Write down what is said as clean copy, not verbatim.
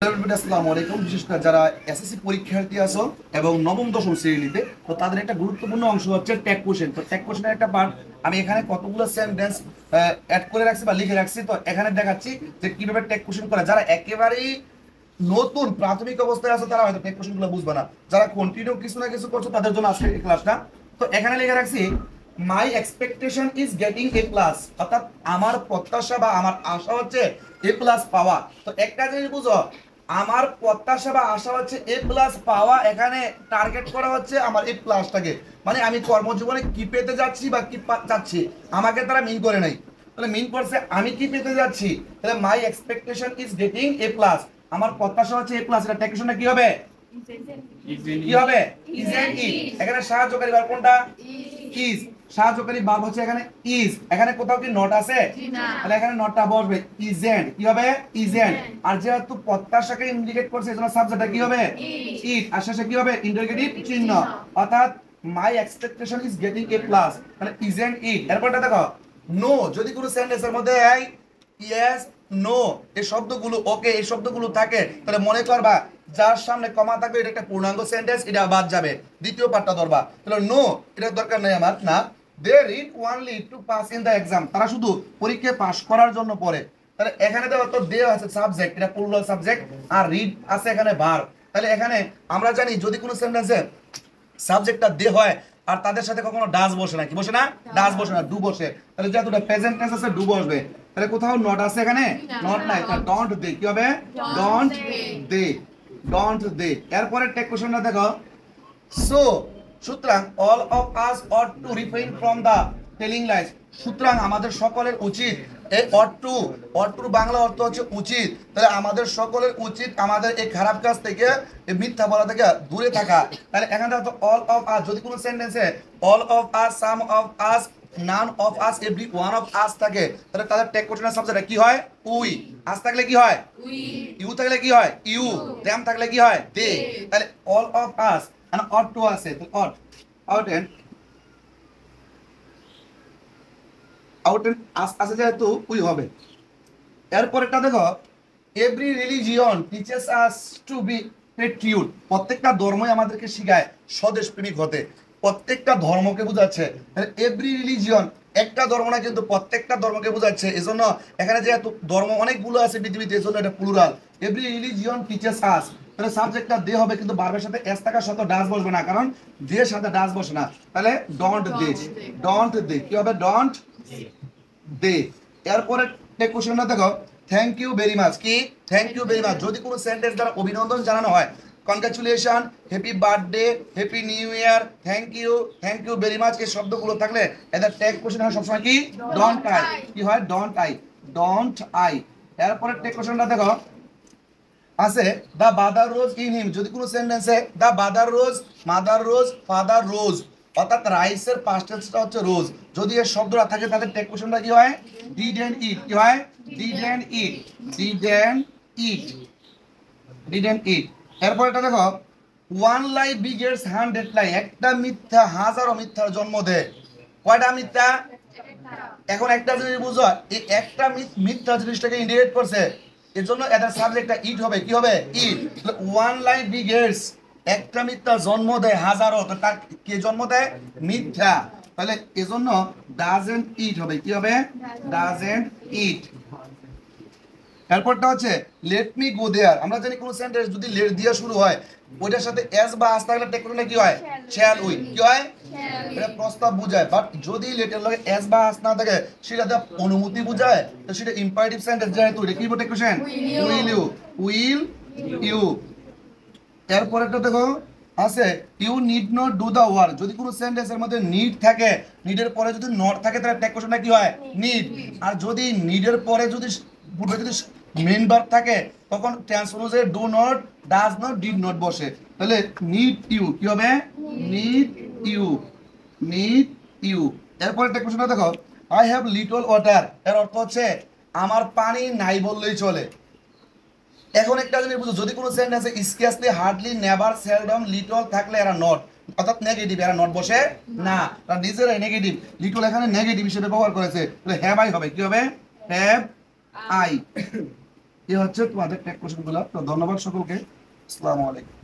আসসালামু আলাইকুম। বিশেষ করে যারা এসএসসি পরীক্ষার্থী আছো এবং নবম দশম শ্রেণীতে, তো তাদের একটা গুরুত্বপূর্ণ অংশ হচ্ছে ট্যাগ কোশ্চেন। তো ট্যাগ কোশ্চেনের একটা পার্ট আমি এখানে কতগুলো সেন্টেন্স অ্যাড করে রাখছি বা লিখে রাখছি। তো এখানে দেখাচ্ছি যে কিভাবে ট্যাগ কোশ্চেন করে। যারা একেবারেই নতুন প্রাথমিক অবস্থায় আছে তারা হয়তো ট্যাগ কোশ্চেনগুলো বুঝবে না, যারা কন্টিনিউ কিছু না কিছু করছো তাদের জন্য আজকে এই ক্লাসটা। তো এখানে লিখে রাখছি মাই expectation is getting a plus, অর্থাৎ আমার প্রত্যাশা বা আমার আশা হচ্ছে এ প্লাস পাওয়া। তো একটা জিনিস বুঝো, আমার প্রত্যাশা বা আশা হচ্ছে এ প্লাস পাওয়া। এখানে টার্গেট করা হচ্ছে আমার এ প্লাসটাকে, মানে আমি কর্মজীবনে কি পেতে যাচ্ছি বা কি চাচ্ছি, আমাকে তারা মিন করে নাই। তাহলে মিন করছে আমি কি পেতে যাচ্ছি, তাহলে মাই expectation is getting a plus, আমার প্রত্যাশা হচ্ছে এ প্লাস। এটা টেকনিশনটা কি হবে? কি হবে? Is and it. এখানে সাহায্যকারী ভার্ব কোনটা? ইজ। সাহায্যকারী ভার্ব হচ্ছে এখানে ইজ। এখানে কোথাও কি নট আছে? তাহলে এখানে নটটা বসবে ইজেন্ট। কি হবে? ইজেন্ট। আর যেহেতু প্রত্যাশাকে ইন্ডিকেট করছে এজন্য সাবজেক্টটা কি হবে? ইট। আর শেষে কি হবে? ইন্টারোগেটিভ চিহ্ন। অর্থাৎ মাই expectation is getting a plus, তাহলে ইজেন্ট ইট। এরপরটা দেখো, নো। যদি কোনো সেন্টেন্সের মধ্যে ইয়েস, নো এই শব্দগুলো, ওকে এই শব্দগুলো থাকে, তাহলে মনে করবা যার সামনে কমা থাকবে এটা একটা পূর্ণাঙ্গ সেন্টেন্স, এটা বাদ যাবে। দ্বিতীয় পার্টটা ধরবা, তাহলে নো এটার দরকার নেই আমার। না, they read only to pass in the exam, তারা শুধু পরীক্ষায় পাস করার জন্য পড়ে। তাহলে এখানে দেখো তো দে আছে সাবজেক্ট, এটা প্লুরাল সাবজেক্ট, আর রিড আছে এখানে ভার্ব। তাহলে এখানে আমরা জানি যদি কোনো সেন্টেন্সে সাবজেক্টটা দে হয় আর তাদের সাথে কখনো ডাজ বসে না, কি বসে না? ডাজ বসে না, ডু বসে। তাহলে যেহেতু প্রেজেন্ট টেন্স আছে ডু বসবে। তাহলে কোথাও নট আছে এখানে? নট নাই, তাহলে ডোন্ট দে। কি হবে? Don't they. Don't they. এরপরে টেক কোশ্চেনটা দেখো, সো সুতরাং all of us ought to refrain from the telling lies, সুতরাং আমাদের সকলের উচিত, এই অট্টুর বাংলা অর্থ হচ্ছে উচিত। তাহলে আমাদের সকলের উচিত আমাদের এই খারাপ কাজ থেকে, এই মিথ্যা বলা থেকে দূরে থাকা। তাহলে এখানে দেখো অল অফ আস, যদি কোনো সেন্টেন্সে all of us, some of us, none of us, every one of us থাকে, তাহলে তাদের টেক কোশ্চেনের সাবজেক্ট কি হয়? উই। আস থাকলে কি হয়? উই। ইউ থাকলে কি হয়? ইউ। দেম থাকলে কি হয়? দে। তাহলে all of us and ought to আছে, তো ought and আছে যেহেতু উই হবে। এরপরেরটা দেখো, every religion teaches us to be patriot, প্রত্যেকটা ধর্মই আমাদেরকে শেখায় স্বদেশ প্রেমিক হতে। প্রত্যেকটা ধর্মকে বোঝাচ্ছে। এভরি রিলিজিয়ন একটা ধর্ম না, কিন্তু প্রত্যেকটা ধর্মকে বোঝাচ্ছে। এজন্য এখানে যেহেতু ধর্ম অনেকগুলো আছে পৃথিবীতে, এজন্য এটা প্লুরাল। এভরি রিলিজিয়ন টিচেস আস, তাহলে সাবজেক্টটা দে হবে, কিন্তু ভার্বের সাথে এস থাকার সাথে ডাস বসবে না, কারণ দে সাথে ডাস বসে না। তাহলে ডোন্ট দে। Don't they. কি হবে? Don't they. এরপরে কোশ্চেনটা দেখো, থ্যাংক ইউ ভেরি মাচ। কি? Thank you very much. যদি কোনো সেন্টেন্স দ্বারা অভিনন্দন জানানো হয়, congratulation, happy birthday, happy new year, thank you very much, এই শব্দগুলো থাকলে এদের ট্যাগ কোশ্চেন হয় সবসময় কি? Don't I. কি হয়? Don't I. Don't I. এরপরে ট্যাগ কোশ্চেনটা দেখো আছে, দা বাদার রোজ ইন হিম। যদি কোনো সেন্টেন্সে দা বাদার রোজ, মাদার রোজ, ফাদার রোজ, অর্থাৎ রাইসের পাস্ট টেন্সটা হচ্ছে রোজ, যদি এর শব্দটা থাকে তাদের টেক কোশ্চেনটা কি হয়? Didn't it. কি হয়? Didn't it. Didn't it. Didn't it. এরপর এটা দেখো, ওয়ান লাই বিগেটস 100 লাই, একটা মিথ্যা হাজারো মিথ্যার জন্ম দেয়। কয়টা মিথ্যা? এখন একটা জিনিস বুঝো, এই একটা মিথ্যা জিনিসটাকে ইন্ডিকেট করছে, এর জন্য এটার সাবজেক্টটা ইট হবে। কি হবে? ইট। ওয়ান লাই বিগেটস, একটা মিথ্যা জন্ম দেয় হাজারো, তো তার কে জন্ম দেয়? মিথ্যা। তাহলে এজন্য ডাজেন্ট ইট হবে। কি হবে? ডাজেন্ট ইট। এরপরটা হচ্ছে লেট মি গো দেয়ার। আমরা জানি কোন সেন্টেন্স যদি লেট দিয়ে শুরু হয়, ওইটার সাথে এস বা আস থাকলে টেক করলে কি হয়? Shall we. কি হয়? এটা প্রস্তাব বোঝায়। বাট যদি লেটের লগে এস বা আস না থাকে, সেটা অনুমতি বোঝায়, তো সেটা ইম্পারেটিভ সেন্টেন্স যেহেতু এটা কি বটে question? Will you. Will you. এরপরেরটা দেখো আছে, you need not do the work. যদি কোনো সেন্টেন্সের মধ্যে নিড থাকে, নিডের পরে যদি নট থাকে, তাহলে টেক কোশ্চেনটা কি হয়? নিড। আর যদি নিডের পরে যদি মেইন ভার্ব থাকে, তখন টেন্স অনুযায়ী do not, does not, did not বসে। তাহলে নিড ইউ। কি হবে? Need you. Need you. এরপরে টেক কোশ্চেনটা দেখো, আই হ্যাভ লিটল ওয়াটার। এর অর্থ হচ্ছে আমার পানি নাই বললেই চলে। এখন একটা জিনিস বুঝো, যদি কোনো সেন্টেন্সে স্কেসলি, হার্ডলি, নেভার, সেলডম, লিটল থাকলে এরা নট, অর্থাৎ নেগেটিভ, এরা নট বসে না, তারা নিজেরাই নেগেটিভ। লিটল এখানে নেগেটিভ হিসেবে ব্যবহার করেছে, তাহলে হ্যাভ আই হবে। কি হবে? Have I. এই হচ্ছে তোমাদের ট্যাগ কোশ্চেনগুলো। তো ধন্যবাদ সকলকে। আসসালামু আলাইকুম।